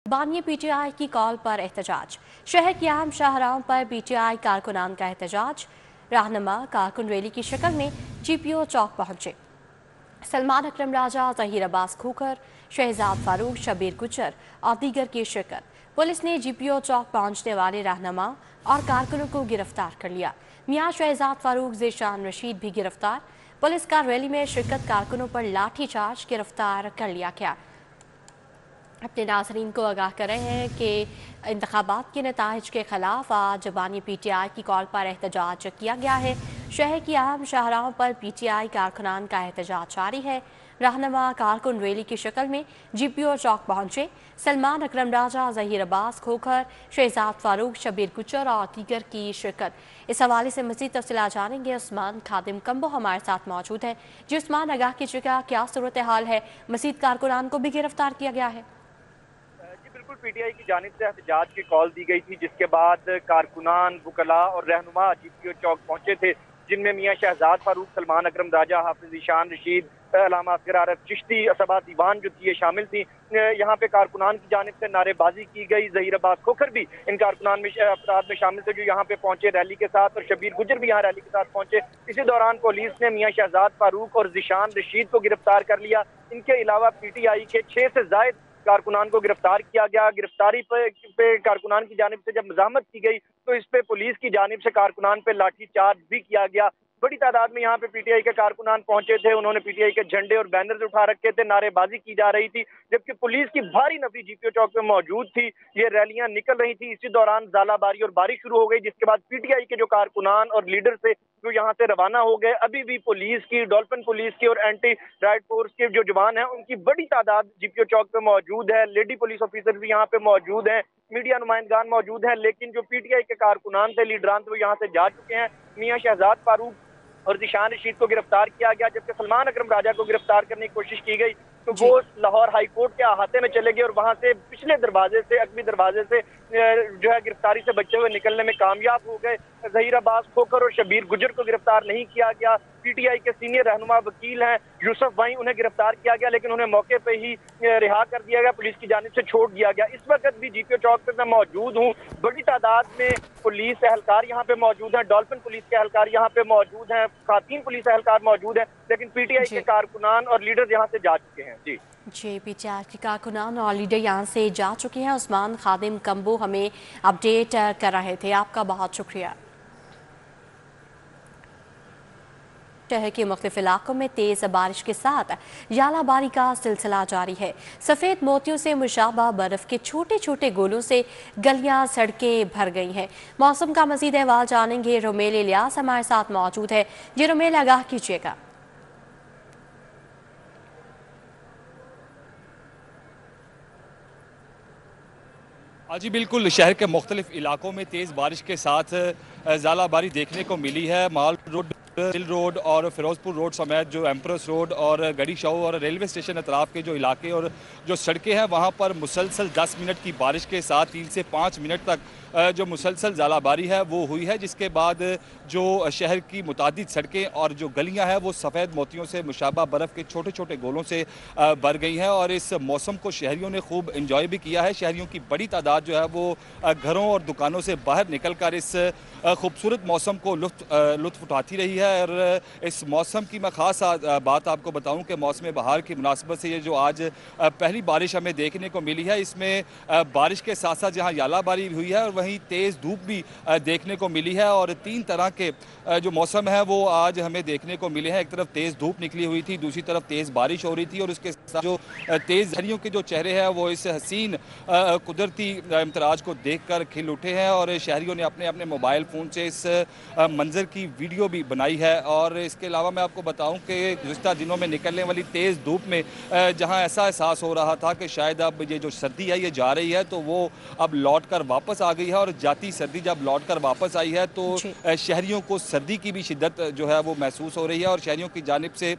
बानिया PTI की call पर एहतजाज। शहर की अहम शाहराहों पर पीटीआई कारकुनान का एहतजाज। रहनुमा कारकुन रैली की शक्ल में जीपीओ चौक पहुंचे। सलमान अकरम राजा, जहीर अब्बास खोखर, शहजाद फारूक, शबीर गुजर और दीगर की शिरकत। पुलिस ने जीपीओ चौक पहुंचने वाले रहनुमा और कारकुनों को गिरफ्तार कर लिया। मियां शहजाद फारूक, ज़ीशान रशीद भी गिरफ्तार। पुलिस का रैली में शिरकत कारकुनों पर लाठीचार्ज, गिरफ्तार कर लिया गया। अपने नाज़रीन को आगाह कर रहे हैं कि इंतखाबात के नताइज के खिलाफ आज बानी पीटीआई की कॉल पर एहतजाज किया गया है। शहर की अहम शाहराहों पर पीटीआई कारकुनान का एहतजाज जारी है। रहनुमा कारकुन रैली की शक्ल में जीपीओ चौक पहुंचे। सलमान अकरम राजा, जहीर अब्बास खोखर, शहजाद फारूक, शबीर गुजर और दीगर की शिरकत। इस हवाले से मज़ीद तफसीलात जानेंगे। उस्मान खादिम कम्बो हमारे साथ मौजूद हैं। जी उस्मान, आगाह कीजिएगा क्या सूरत हाल है? मज़ीद कारकुनान को भी गिरफ्तार किया गया है? जी बिल्कुल, पीटीआई की जानिब से एहतजाज की कॉल दी गई थी, जिसके बाद कारकुनान, वुकला और रहनुमा जीपीओ चौक पहुंचे थे, जिनमें मियां शहजाद फारूक, सलमान अकरम राजा, हाफिज ईशान रशीद, अलामा असगर आरफ चिश्ती, असबा दीवान जो थी ये शामिल थी। यहाँ पे कारकुनान की जानिब से नारेबाजी की गई। जहीर अब्बास खोखर भी इन कारकुनान में अफराद में शामिल थे जो यहाँ पे पहुंचे रैली के साथ, और शबीर गुजर भी यहाँ रैली के साथ पहुंचे। इसी दौरान पुलिस ने मियां शहजाद फारूक और ज़ीशान रशीद को गिरफ्तार कर लिया। इनके अलावा पीटीआई के 6 से ज्यादा कारकुनान को गिरफ्तार किया गया। गिरफ्तारी पे कारकुनान की जानिब से जब मज़ाहमत की गई तो इस पे पुलिस की जानिब से कारकुनान पे लाठीचार्ज भी किया गया। बड़ी तादाद में यहाँ पे पीटीआई के कारकुनान पहुंचे थे। उन्होंने पीटीआई के झंडे और बैनर्स उठा रखे थे, नारेबाजी की जा रही थी, जबकि पुलिस की भारी नफरी जीपीओ चौक पे मौजूद थी। ये रैलियां निकल रही थी। इसी दौरान ज़ालाबारी और बारिश शुरू हो गई, जिसके बाद पीटीआई के जो कारकुनान और लीडर थे जो यहाँ से रवाना हो गए। अभी भी पुलिस की, डॉल्फिन पुलिस की और एंटी राइट फोर्स के जो जवान हैं उनकी बड़ी तादाद जीपीओ चौक पे मौजूद है। लेडी पुलिस ऑफिसर भी यहाँ पे मौजूद हैं, मीडिया नुमाइंदगान मौजूद हैं, लेकिन जो पीटीआई के कारकुनान थे, लीडरान थे, वो यहाँ से जा चुके हैं। मियां शहजाद फारूक और ज़ीशान रशीद को गिरफ्तार किया गया, जबकि सलमान अकरम राजा को गिरफ्तार करने की कोशिश की गई तो वो लाहौर हाई कोर्ट के अहाते में चले गए और वहां से पिछले दरवाजे से, अकबी दरवाजे से जो है गिरफ्तारी से बचते हुए निकलने में कामयाब हो गए। जहीर अब्बास खोखर और शबीर गुजर को गिरफ्तार नहीं किया गया। पीटीआई के सीनियर रहनुमा वकील हैं यूसुफ भाई, उन्हें गिरफ्तार किया गया, लेकिन उन्हें मौके पे ही रिहा कर दिया गया, पुलिस की जानिब से छोड़ दिया गया। इस वक्त भी जीपीओ चौक पे मैं मौजूद हूँ। बड़ी तादाद में पुलिस एहलकार यहाँ पे मौजूद हैं, डॉल्फिन पुलिस के एहलकार यहाँ पे मौजूद हैं, खातीन पुलिस एहलकार मौजूद हैं, लेकिन पीटीआई के कारकुनान और लीडर यहाँ से जा चुके हैं। जी पीटीआई के कारकुनान और लीडर यहाँ से जा चुके हैं। उस्मान खादिम कम्बो हमें अपडेट कर रहे थे, आपका बहुत शुक्रिया। शहर के मुख्तलिफ इलाकों में तेज बारिश के साथ यालाबारी का सिलसिला जारी है। सफ़ेद मोतियों से मुशाबा बर्फ के छोटे छोटे गोलों से गलियां, सड़कें भर गई हैं। मौसम का मजीद अहवाल जानेंगे। रोमेल इलियास हमारे साथ मौजूद है। जी रोमेल, आगाह कीजिएगा। जी बिल्कुल, शहर के मुख्तलिफ इलाकों में तेज़ बारिश के साथ ज़ालाबारी देखने को मिली है। माल रोड, सिल रोड और फिरोजपुर रोड समेत जो एम्प्रेस रोड और गड़ी शाह और रेलवे स्टेशन अतराफ के जो इलाके और जो सड़कें हैं वहाँ पर मुसलसल 10 मिनट की बारिश के साथ 3 से 5 मिनट तक जो मुसलसल ज़ालाबारी है वो हुई है, जिसके बाद जो शहर की मुतादिद सड़कें और जो गलियां हैं वो सफ़ेद मोतियों से मुशाबा बर्फ़ के छोटे छोटे गोलों से भर गई हैं। और इस मौसम को शहरियों ने खूब इंजॉय भी किया है। शहरियों की बड़ी तादाद जो है वो घरों और दुकानों से बाहर निकल कर इस खूबसूरत मौसम को लुत्फ़ उठाती रही है। और इस मौसम की मैं ख़ास बात आपको बताऊं कि मौसम बहार की मुनासबत से ये जो आज पहली बारिश हमें देखने को मिली है, इसमें बारिश के साथ साथ जहाँ यालाबारी हुई है और वहीं तेज़ धूप भी देखने को मिली है। और 3 तरह के जो मौसम है वो आज हमें देखने को मिले हैं। एक तरफ तेज़ धूप निकली हुई थी, दूसरी तरफ तेज़ बारिश हो रही थी, और उसके साथ जो तेज़ झरियों के जो चेहरे हैं वो इस हसीन कुदरती इम्तराज को देख कर खिल उठे हैं। और शहरियों ने अपने अपने मोबाइल फ़ोन से इस मंजर की वीडियो भी बनाई है। और इसके अलावा मैं आपको बताऊं कि गुज़िश्ता दिनों में निकलने वाली तेज़ धूप में जहां ऐसा एहसास हो रहा था कि शायद अब ये जो सर्दी है ये जा रही है, तो वो अब लौट कर वापस आ गई है। और जाती सर्दी जब लौट कर वापस आई है तो शहरियों को सर्दी की भी शिद्दत जो है वो महसूस हो रही है। और शहरियों की जानिब से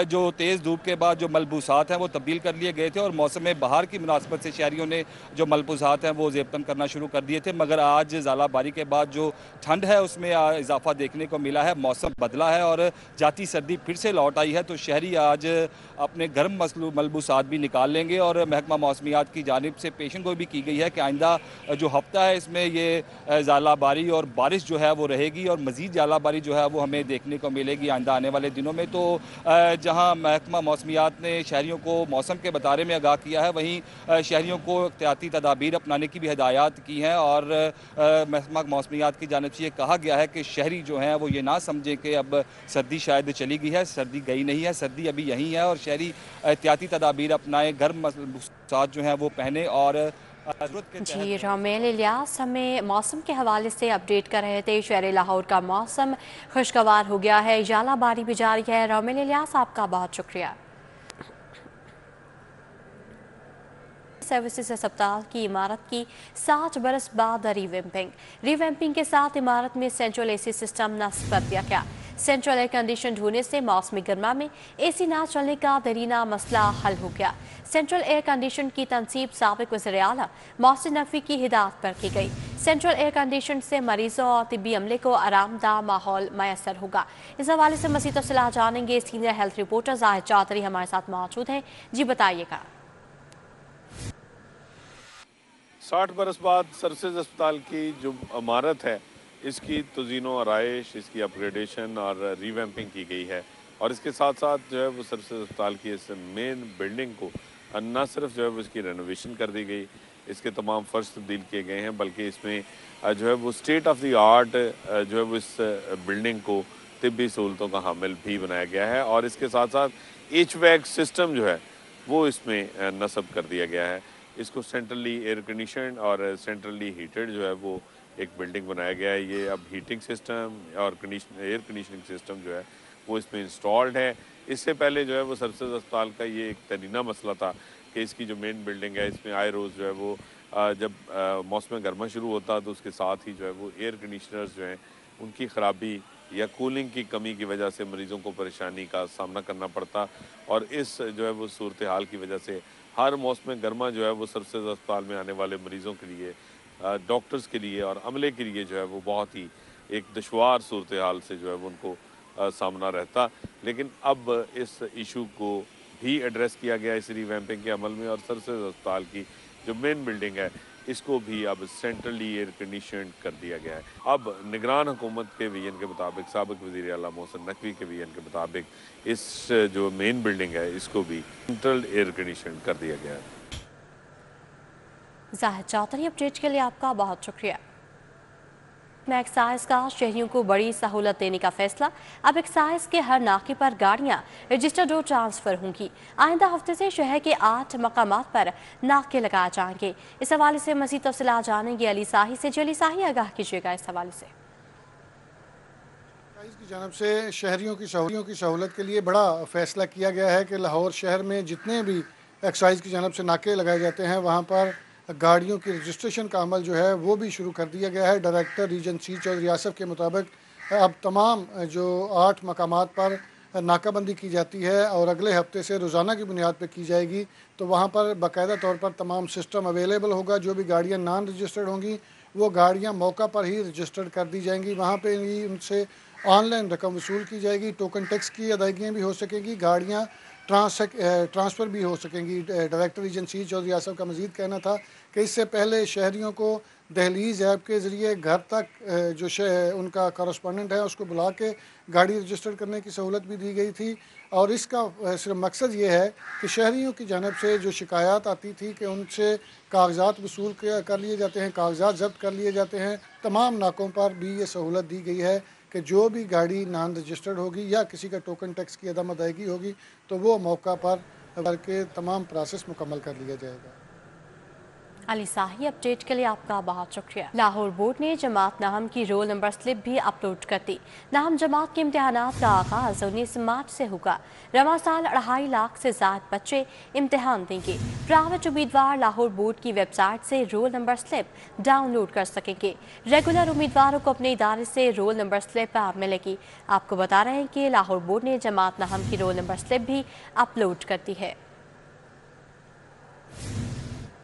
जो तेज़ धूप के बाद जो मलबूसात हैं वो तब्दील कर लिए गए थे, और मौसम बहार की मुनासबत से शहरियों ने जो मलबूसात हैं वो ज़ेबतन करना शुरू कर दिए थे। मगर आज ज़ालाबारी के बाद जो ठंड है उसमें इजाफा देखने को मिला है। मौसम बदला है और जाती सर्दी फिर से लौट आई है, तो शहरी आज अपने गर्म मलबूसात भी निकाल लेंगे। और महकमा मौसमियात की जानिब से पेशन गोई भी की गई है कि आइंदा जो हफ्ता है इसमें ये ज़ालाबारी और बारिश जो है वो रहेगी और मज़ीद ज़ालाबारी जो है वो हमें देखने को मिलेगी आइंदा आने वाले दिनों में। तो जहां महकमा मौसमियात ने शहरियों को मौसम के बारे में आगाह किया है, वहीं शहरियों को एहतियाती तदाबीर अपनाने की भी हिदायत की हैं। और महकमा मौसमियात की जानिब से ये कहा गया है कि शहरी जो हैं वो ये ना समझें कि अब सर्दी शायद चली गई है, सर्दी गई नहीं है, सर्दी अभी यहीं है। और शहरी एहतियाती तदाबीर अपनाएं, गर्म मलबूसात जो हैं वो पहने और जी रोमेल इलियास हमें मौसम के हवाले से अपडेट कर रहे थे। शहर लाहौर का मौसम खुशगवार हो गया है, जालाबारी भी जारी है। रोमेल इलियास आपका बहुत शुक्रिया। सर्विसेज अस्पताल की इमारत की 60 बरस बाद रिवैम्पिंग के साथ इमारत में सेंट्रल एसी सिस्टम नस्ब कर दिया गया। सेंट्रल एयर कंडीशन होने से मौसमी गर्मा में एसी ना चलने का दरीना मसला हल हो गया। सेंट्रल एयर कंडीशन की तनसीब साबिक वज़ीर आला मोहसिन नकवी की हिदायत पर की गई। सेंट्रल एयर कंडीशन से मरीजों और तिब्बी अमले को आरामदा माहौल मैसर होगा। इस हवाले से मज़ीद तफ़सीलात जानेंगे। Senior health reporter Zahid Chaudhry हमारे साथ मौजूद हैं। जी बताइएगा। 60 बरस बाद सर्विसेज अस्पताल की जो इमारत है इसकी तज़ीनो आराइश, इसकी अपग्रेडेशन और रीवैम्पिंग की गई है। और इसके साथ साथ जो है वो सर्विसेज अस्पताल की इस मेन बिल्डिंग को न सिर्फ जो है वो इसकी रेनोवेशन कर दी गई, इसके तमाम फर्श तब्दील किए गए हैं, बल्कि इसमें जो है वो स्टेट ऑफ द आर्ट जो है वो इस बिल्डिंग को तिब्बी सहूलतों का हामिल भी बनाया गया है। और इसके साथ साथ HVAC सिस्टम जो है वो इसमें नस्ब कर दिया गया है। इसको सेंट्रली एयर कंडीशन और सेंट्रली हीटेड जो है वो एक बिल्डिंग बनाया गया है। ये अब हीटिंग सिस्टम और एयर कंडीशनिंग सिस्टम जो है वो इसमें इंस्टॉल्ड है। इससे पहले जो है वो सर्विसेज अस्पताल का ये एक तरीना मसला था कि इसकी जो मेन बिल्डिंग है इसमें आए रोज़ जो है वो जब मौसम गर्मा शुरू होता तो उसके साथ ही जो है वो एयर कंडीशनर्स जो हैं उनकी ख़राबी या कूलिंग की कमी की वजह से मरीज़ों को परेशानी का सामना करना पड़ता। और इस जो है वो सूरत हाल की वजह से हर मौसम गर्मा जो है वो सर्विसेज अस्पताल में आने वाले मरीज़ों के लिए, डॉक्टर्स के लिए और अमले के लिए जो है वो बहुत ही एक दुश्वार सूरत हाल से जो है वो उनको सामना रहता। लेकिन अब इस इशू को भी एड्रेस किया गया इस रिवैम्पिंग के अमल में। और सर्विसेज अस्पताल की जो मेन बिल्डिंग है इसको भी अब सेंट्रली एयर कंडीशन कर दिया गया है। अब निगरान हुकूमत के विजन के मुताबिक, साबिक वज़ीर आला मोहसिन नकवी के विजन के मुताबिक इस जो मेन बिल्डिंग है इसको भी सेंट्रल एयर कंडीशन कर दिया गया है। जाहिद चौधरी अपडेट के लिए आपका बहुत शुक्रिया। एक्साइज का शहरियों को बड़ी सहूलत देने का फैसला। अब एक्साइज के हर नाके पर गाड़ियां रजिस्टर्ड और ट्रांसफर होंगी। आइंदा हफ्ते से शहर के 8 मकामात पर नाके लगाए जाएंगे। इस हवाले से मज़ीद तफ़सीलात जानेंगे अली साही से। अली साही आगाह कीजिएगा इस हवाले से। की जानब से शहरियों की सहूलत के लिए बड़ा फैसला किया गया है कि लाहौर शहर में जितने भी एक्साइज की जानब से नाके लगाए जाते हैं वहाँ पर गाड़ियों की रजिस्ट्रेशन का अमल जो है वो भी शुरू कर दिया गया है। डायरेक्टर रीजन सी चौधरी आसफ के मुताबिक अब तमाम जो 8 मकामात पर नाकाबंदी की जाती है और अगले हफ्ते से रोज़ाना की बुनियाद पर की जाएगी। तो वहाँ पर बाकायदा तौर पर तमाम सिस्टम अवेलेबल होगा। जो भी गाड़ियाँ नॉन रजिस्टर्ड होंगी वो गाड़ियाँ मौका पर ही रजिस्टर्ड कर दी जाएंगी। वहाँ पर ही उनसे ऑनलाइन रकम वसूल की जाएगी, टोकन टैक्स की अदायगियाँ भी हो सकेंगी, गाड़ियाँ ट्रांसफ़र भी हो सकेंगी। डायरेक्टर रीजन सी चौधरी आसफ का मज़ीद कहना था कि इससे पहले शहरियों को दहलीज़ ऐप के ज़रिए घर तक जो उनका कॉरस्पॉन्डेंट है उसको बुला के गाड़ी रजिस्टर करने की सहूलत भी दी गई थी। और इसका सिर्फ मकसद ये है कि शहरियों की जानब से जो शिकायत आती थी कि उनसे कागजात वसूल कर लिए जाते हैं, कागजात जब्त कर लिए जाते हैं, तमाम नाकों पर भी ये सहूलत दी गई है कि जो भी गाड़ी नॉन रजिस्टर्ड होगी या किसी का टोकन टैक्स की अदम अदायगी होगी तो वो मौका पर करके तमाम प्रोसेस मुकम्मल कर लिया जाएगा। अली साही अपडेट के लिए आपका बहुत शुक्रिया। लाहौर बोर्ड ने जमात नाहम की रोल नंबर स्लिप भी अपलोड कर दी। नाहम जमात के इम्तिहानात का आगाज 19 मार्च से होगा। रवा साल 2.5 लाख से ज्यादा बच्चे इम्तिहान देंगे। प्राइवेट उम्मीदवार लाहौर बोर्ड की वेबसाइट से रोल नंबर स्लिप डाउनलोड कर सकेंगे। रेगुलर उम्मीदवारों को अपने इदारे से रोल नंबर स्लिप मिलेगी। आपको बता रहे हैं कि लाहौर बोर्ड ने जमात नाहम की रोल नंबर स्लिप भी अपलोड कर दी है।